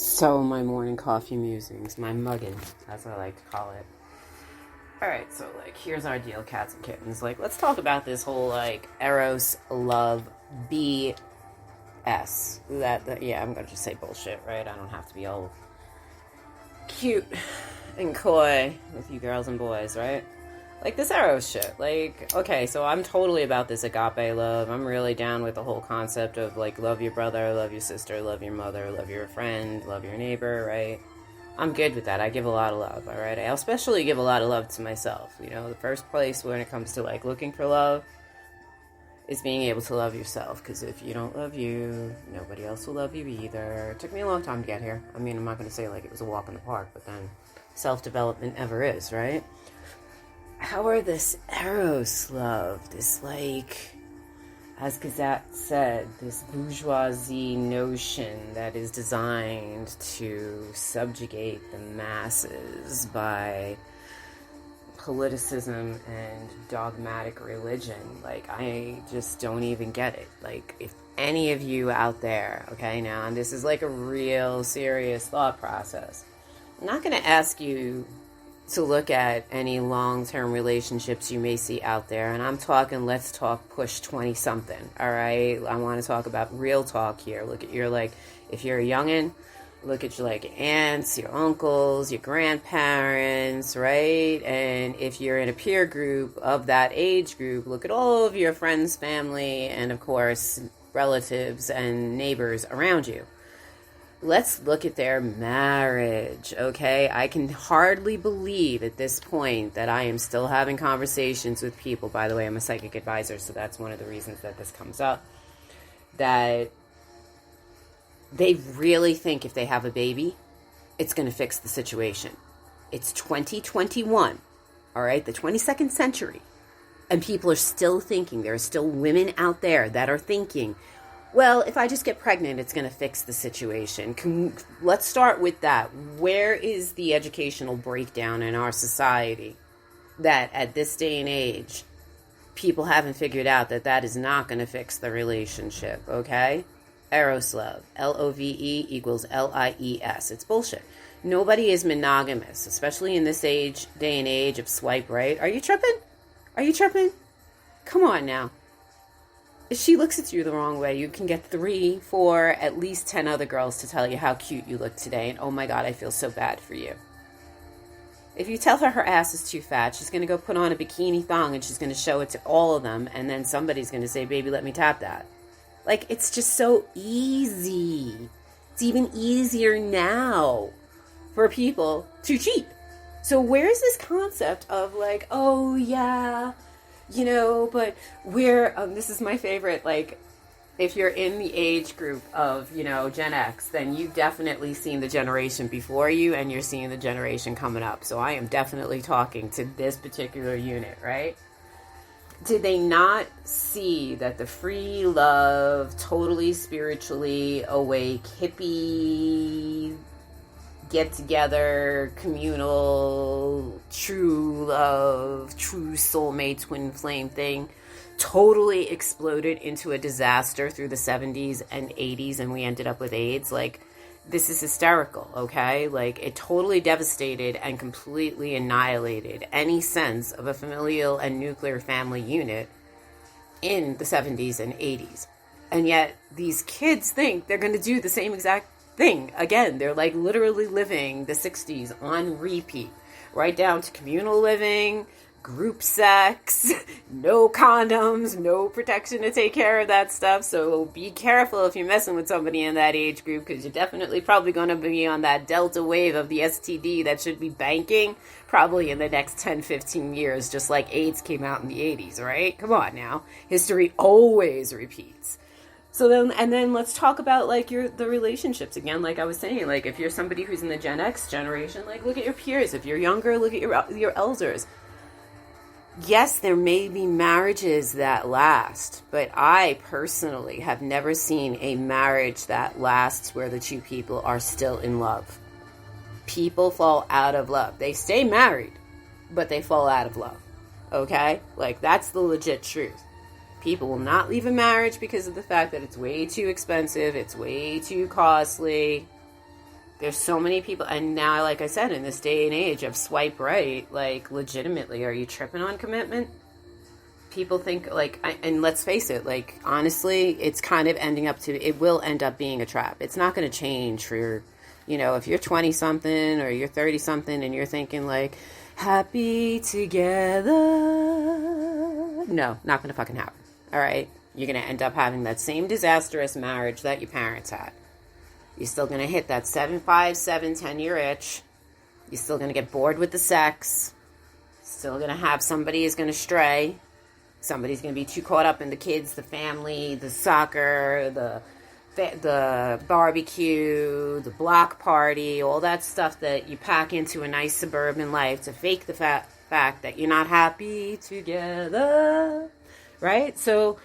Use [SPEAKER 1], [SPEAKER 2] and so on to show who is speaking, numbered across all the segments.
[SPEAKER 1] So my morning coffee musings, my muggin, as I like to call it. Alright, so here's our deal, cats and kittens. Let's talk about this whole Eros love BS. Yeah, I'm gonna just say bullshit, right? I don't have to be all cute and coy with you girls and boys, right? This Eros shit. Okay, so I'm totally about this agape love. I'm really down with the whole concept of love your brother, love your sister, love your mother, love your friend, love your neighbor, right? I'm good with that. I give a lot of love, alright? I especially give a lot of love to myself. The first place when it comes to looking for love is being able to love yourself. Because if you don't love you, nobody else will love you either. It took me a long time to get here. I mean, I'm not going to say it was a walk in the park, but then self-development never is, right? How are this Eros love, this as Gazette said, this bourgeoisie notion that is designed to subjugate the masses by politicism and dogmatic religion. I just don't even get it. If any of you out there, okay, now, and this is a real serious thought process, I'm not going to ask you to look at any long-term relationships you may see out there. And I'm talking, let's talk push 20-something, all right? I want to talk about real talk here. Look at your, if you're a youngin', look at your, aunts, your uncles, your grandparents, right? And if you're in a peer group of that age group, look at all of your friends, family, and, of course, relatives and neighbors around you. Let's look at their marriage, okay? I can hardly believe at this point that I am still having conversations with people. By the way, I'm a psychic advisor, so that's one of the reasons that this comes up. That they really think if they have a baby, it's going to fix the situation. It's 2021, all right? The 22nd century. And people are still thinking, there are still women out there that are thinking, well, if I just get pregnant, it's going to fix the situation. Let's start with that. Where is the educational breakdown in our society that at this day and age, people haven't figured out that is not going to fix the relationship, okay? Eros love, L-O-V-E equals L-I-E-S. It's bullshit. Nobody is monogamous, especially in this day and age of swipe right. Are you tripping? Are you tripping? Come on now. If she looks at you the wrong way, you can get 3, 4, at least 10 other girls to tell you how cute you look today. And oh my God, I feel so bad for you. If you tell her ass is too fat, she's going to go put on a bikini thong and she's going to show it to all of them. And then somebody's going to say, baby, let me tap that. It's just so easy. It's even easier now for people to cheat. So where's this concept of oh yeah, but this is my favorite, if you're in the age group of, Gen X, then you've definitely seen the generation before you and you're seeing the generation coming up. So I am definitely talking to this particular unit, right? Did they not see that the free love, totally spiritually awake, hippie, get together, communal, true love, true soulmate, twin flame thing totally exploded into a disaster through the 70s and 80s, and we ended up with AIDS? This is hysterical, okay? It totally devastated and completely annihilated any sense of a familial and nuclear family unit in the 70s and 80s. And yet these kids think they're going to do the same exact thing again. They're literally living the 60s on repeat, right down to communal living, group sex, no condoms, no protection to take care of that stuff. So be careful if you're messing with somebody in that age group, because you're definitely probably going to be on that delta wave of the STD that should be banking probably in the next 10, 15 years, just like AIDS came out in the 80s, right? Come on now. History always repeats. So then let's talk about the relationships again. I was saying, if you're somebody who's in the Gen X generation, look at your peers. If you're younger, look at your elders. Yes, there may be marriages that last, but I personally have never seen a marriage that lasts where the two people are still in love. People fall out of love. They stay married, but they fall out of love. Okay? That's the legit truth. People will not leave a marriage because of the fact that it's way too expensive, it's way too costly. There's so many people, and now, like I said, in this day and age of swipe right, like, legitimately, are you tripping on commitment? People think, like, and let's face it, like, honestly, it's kind of it will end up being a trap. It's not going to change for, if you're 20-something or you're 30-something and you're thinking, like, happy together. No, not going to fucking happen. All right? You're going to end up having that same disastrous marriage that your parents had. You're still going to hit that 10-year itch. You're still going to get bored with the sex. Still going to have somebody is going to stray. Somebody's going to be too caught up in the kids, the family, the soccer, the barbecue, the block party, all that stuff that you pack into a nice suburban life to fake the fact that you're not happy together, right? So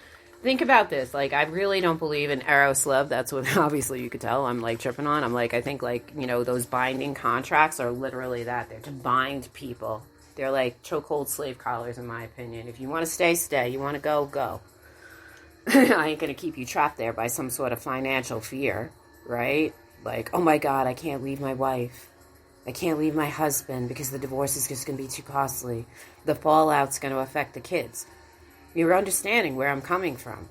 [SPEAKER 1] think about this. Like, I really don't believe in Eros love. That's what, obviously, you could tell I'm, like, tripping on. I think, like, those binding contracts are literally that. They're to bind people. They're like chokehold slave collars, in my opinion. If you want to stay, stay. You want to go, go. I ain't going to keep you trapped there by some sort of financial fear, right? Like, oh my God, I can't leave my wife. I can't leave my husband because the divorce is just going to be too costly. The fallout's going to affect the kids. You're understanding where I'm coming from,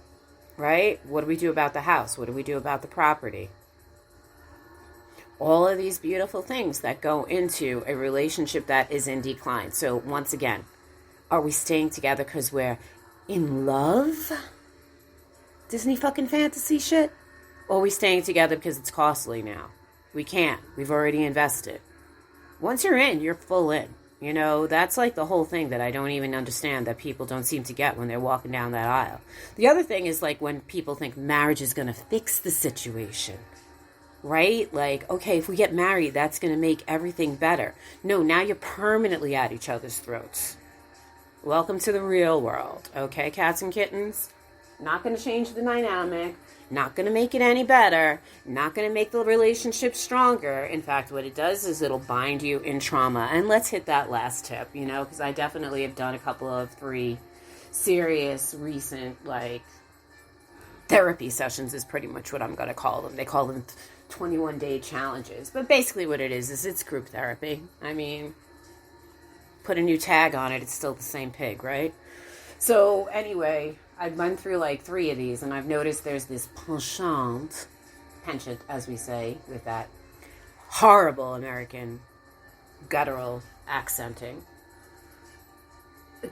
[SPEAKER 1] right? What do we do about the house? What do we do about the property? All of these beautiful things that go into a relationship that is in decline. So once again, are we staying together because we're in love? Disney fucking fantasy shit? Or are we staying together because it's costly now? We can't. We've already invested. Once you're in, you're full in. That's like the whole thing that I don't even understand that people don't seem to get when they're walking down that aisle. The other thing is, like, when people think marriage is going to fix the situation. Right? Like, okay, if we get married, that's going to make everything better. No, now you're permanently at each other's throats. Welcome to the real world. Okay, cats and kittens? Not going to change the dynamic. Not going to make it any better. Not going to make the relationship stronger. In fact, what it does is it'll bind you in trauma. And let's hit that last tip, because I definitely have done a couple of 3 serious, recent, like, therapy sessions is pretty much what I'm going to call them. They call them 21-day challenges. But basically what it is it's group therapy. I mean, put a new tag on it, it's still the same pig, right? So anyway, I've run through like 3 of these, and I've noticed there's this penchant, as we say, with that horrible American guttural accenting,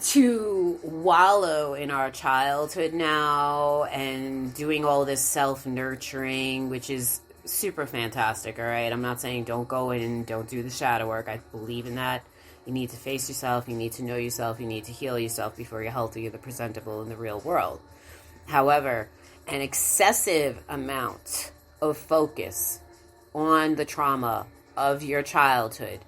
[SPEAKER 1] to wallow in our childhood now and doing all this self-nurturing, which is super fantastic, all right? I'm not saying don't go in and don't do the shadow work. I believe in that. You need to face yourself. You need to know yourself. You need to heal yourself before you're healthy or presentable in the real world. However, an excessive amount of focus on the trauma of your childhood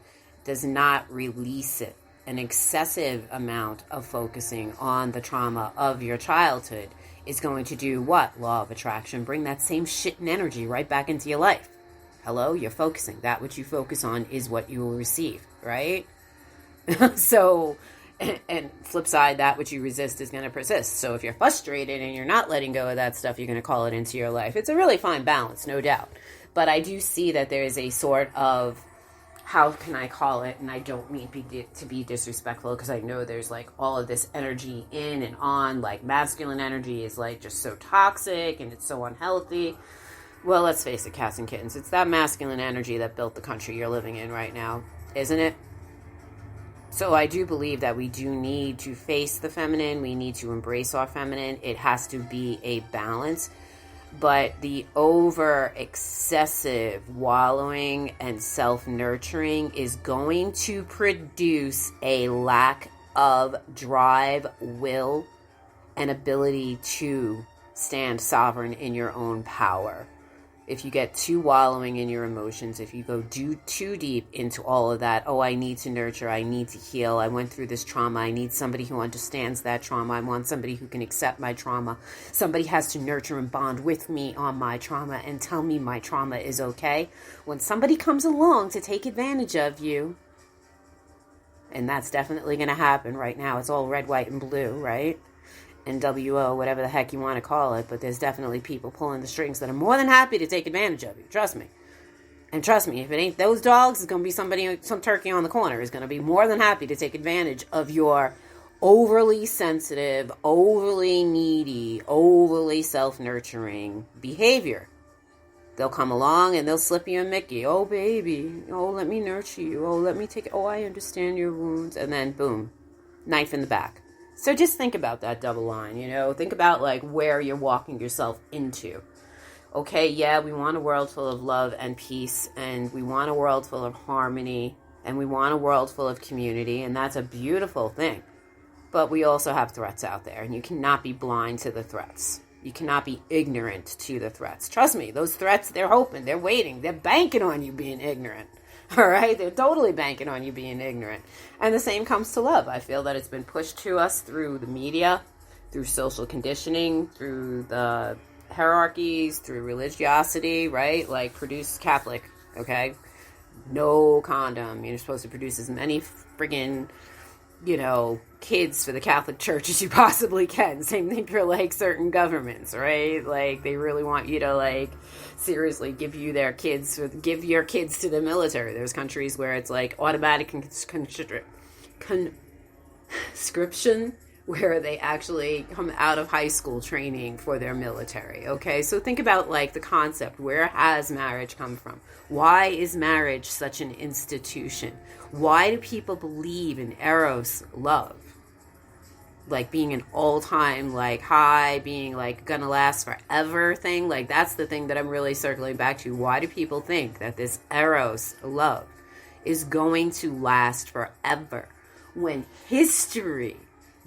[SPEAKER 1] does not release it. An excessive amount of focusing on the trauma of your childhood is going to do what? Law of attraction. Bring that same shit and energy right back into your life. Hello? You're focusing. That which you focus on is what you will receive, right? So, and flip side, that which you resist is going to persist. So if you're frustrated and you're not letting go of that stuff, you're going to call it into your life. It's a really fine balance, no doubt. But I do see that there is a sort of, how can I call it? And I don't mean to be disrespectful, because I know there's like all of this energy in and on, like masculine energy is like just so toxic and it's so unhealthy. Well, let's face it, cats and kittens. It's that masculine energy that built the country you're living in right now, isn't it? So I do believe that we do need to face the feminine. We need to embrace our feminine. It has to be a balance. But the over excessive wallowing and self-nurturing is going to produce a lack of drive, will, and ability to stand sovereign in your own power. If you get too wallowing in your emotions, if you go too deep into all of that, oh, I need to nurture, I need to heal, I went through this trauma, I need somebody who understands that trauma, I want somebody who can accept my trauma, somebody has to nurture and bond with me on my trauma and tell me my trauma is okay. When somebody comes along to take advantage of you, and that's definitely going to happen right now, it's all red, white, and blue, right? NWO, whatever the heck you want to call it, but there's definitely people pulling the strings that are more than happy to take advantage of you. Trust me. And trust me, if it ain't those dogs, it's going to be somebody, some turkey on the corner is going to be more than happy to take advantage of your overly sensitive, overly needy, overly self-nurturing behavior. They'll come along and they'll slip you a Mickey. Oh, baby. Oh, let me nurture you. Oh, let me take it. Oh, I understand your wounds. And then, boom, knife in the back. So just think about that double line, you know. Think about, like, where you're walking yourself into. Okay, yeah, we want a world full of love and peace, and we want a world full of harmony, and we want a world full of community, and that's a beautiful thing. But we also have threats out there, and you cannot be blind to the threats. You cannot be ignorant to the threats. Trust me, those threats, they're hoping, they're waiting, they're banking on you being ignorant. All right? They're totally banking on you being ignorant. And the same comes to love. I feel that it's been pushed to us through the media, through social conditioning, through the hierarchies, through religiosity, right? Like, produce Catholic, okay? No condom. You're supposed to produce as many friggin', you know, kids for the Catholic Church as you possibly can. Same thing for, like, certain governments, right? Like, they really want you to, like, seriously give your kids to the military. There's countries where it's, like, automatic conscription, where they actually come out of high school training for their military, okay? So think about, like, the concept. Where has marriage come from? Why is marriage such an institution? Why do people believe in eros love? Like, being an all-time, like, high, being, like, gonna last forever thing? Like, that's the thing that I'm really circling back to. Why do people think that this eros love is going to last forever when history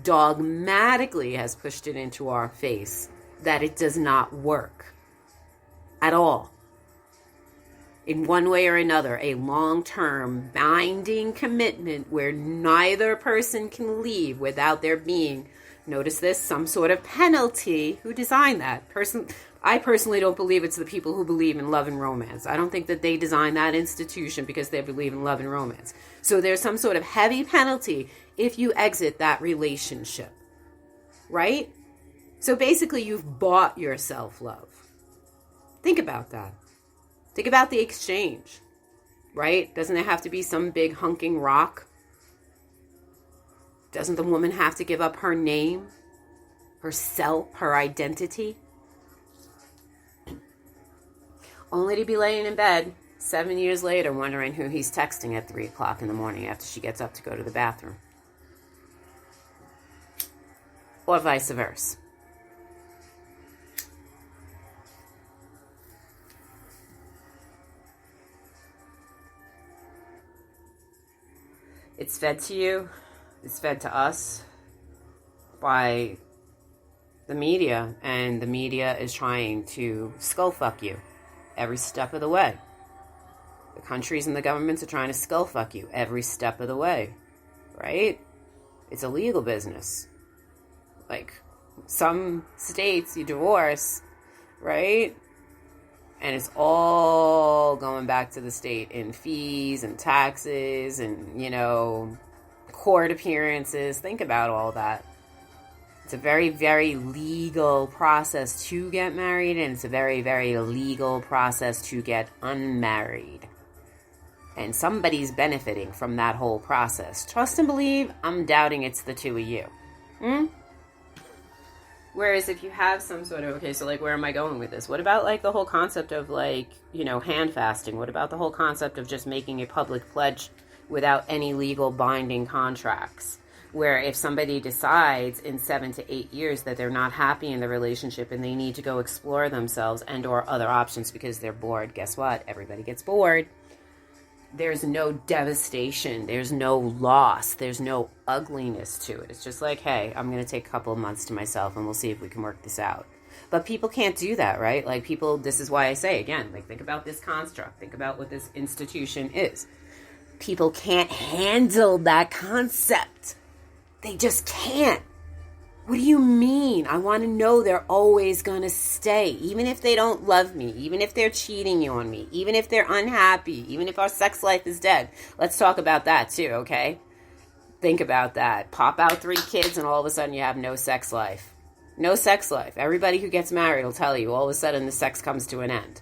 [SPEAKER 1] dogmatically has pushed it into our face that it does not work at all? In one way or another, a long-term binding commitment where neither person can leave without there being, notice this, some sort of penalty. Who designed that? I personally don't believe it's the people who believe in love and romance. I don't think that they designed that institution because they believe in love and romance. So there's some sort of heavy penalty if you exit that relationship, right? So basically, you've bought yourself love. Think about that. Think about the exchange, right? Doesn't it have to be some big hunking rock? Doesn't the woman have to give up her name, herself, her identity? Only to be laying in bed 7 years later wondering who he's texting at 3 o'clock in the morning after she gets up to go to the bathroom. Or vice versa. It's fed to you, it's fed to us by the media, and the media is trying to skull fuck you every step of the way. The countries and the governments are trying to skull fuck you every step of the way, right? It's a legal business. Like, some states you divorce, right? And it's all going back to the state in fees and taxes and, you know, court appearances. Think about all that. It's a very, very legal process to get married, and it's a very, very legal process to get unmarried. And somebody's benefiting from that whole process. Trust and believe, I'm doubting it's the two of you. Whereas if you have some sort of, okay, so, like, where am I going with this? What about, like, the whole concept of, like, you know, hand fasting? What about the whole concept of just making a public pledge without any legal binding contracts? Where if somebody decides in 7 to 8 years that they're not happy in the relationship and they need to go explore themselves and or other options because they're bored, guess what? Everybody gets bored. There's no devastation. There's no loss. There's no ugliness to it. It's just like, hey, I'm going to take a couple of months to myself and we'll see if we can work this out. But people can't do that, right? Like, people, this is why I say, again, like, think about this construct. Think about what this institution is. People can't handle that concept. They just can't. What do you mean? I want to know they're always going to stay. Even if they don't love me. Even if they're cheating on me. Even if they're unhappy. Even if our sex life is dead. Let's talk about that too, okay? Think about that. Pop out 3 kids and all of a sudden you have no sex life. No sex life. Everybody who gets married will tell you all of a sudden the sex comes to an end.